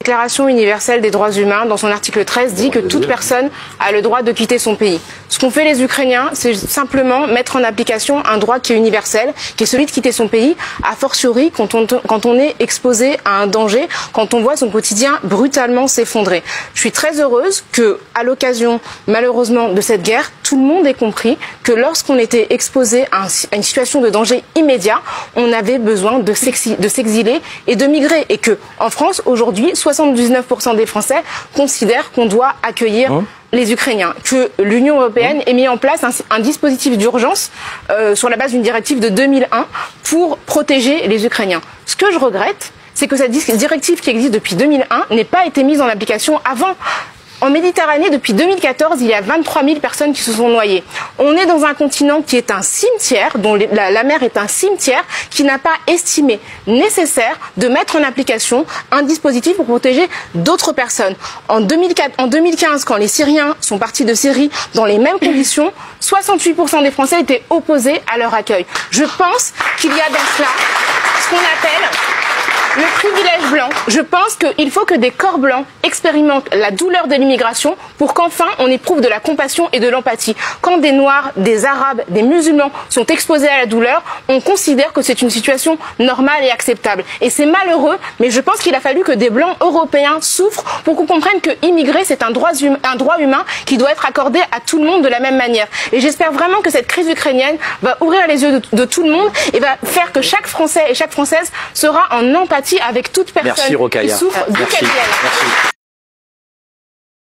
Déclaration universelle des droits humains, dans son article 13, dit que toute personne a le droit de quitter son pays. Ce qu'ont fait les Ukrainiens, c'est simplement mettre en application un droit qui est universel, qui est celui de quitter son pays, a fortiori quand on est exposé à un danger, quand on voit son quotidien brutalement s'effondrer. Je suis très heureuse que, à l'occasion, malheureusement, de cette guerre, tout le monde ait compris que lorsqu'on était exposé à une situation de danger immédiat, on avait besoin de s'exiler et de migrer. Et que, en France, aujourd'hui, 79% des Français considèrent qu'on doit accueillir les Ukrainiens, que l'Union européenne ait mis en place un dispositif d'urgence sur la base d'une directive de 2001 pour protéger les Ukrainiens. Ce que je regrette, c'est que cette directive qui existe depuis 2001 n'ait pas été mise en application avant. En Méditerranée, depuis 2014, il y a 23 000 personnes qui se sont noyées. On est dans un continent qui est un cimetière, dont la mer est un cimetière, qui n'a pas estimé nécessaire de mettre en application un dispositif pour protéger d'autres personnes. En 2015, quand les Syriens sont partis de Syrie dans les mêmes conditions, 68% des Français étaient opposés à leur accueil. Je pense qu'il y a dans cela ce qu'on appelle le privilège blanc. Je pense qu'il faut que des corps blancs expérimentent la douleur de l'immigration pour qu'enfin on éprouve de la compassion et de l'empathie. Quand des Noirs, des Arabes, des musulmans sont exposés à la douleur, on considère que c'est une situation normale et acceptable. Et c'est malheureux, mais je pense qu'il a fallu que des Blancs européens souffrent pour qu'on comprenne que immigrer, c'est un droit humain qui doit être accordé à tout le monde de la même manière. Et j'espère vraiment que cette crise ukrainienne va ouvrir les yeux de tout le monde et va faire que chaque Français et chaque Française sera en empathie avec toute personne qui souffre d'où qu'elle vienne.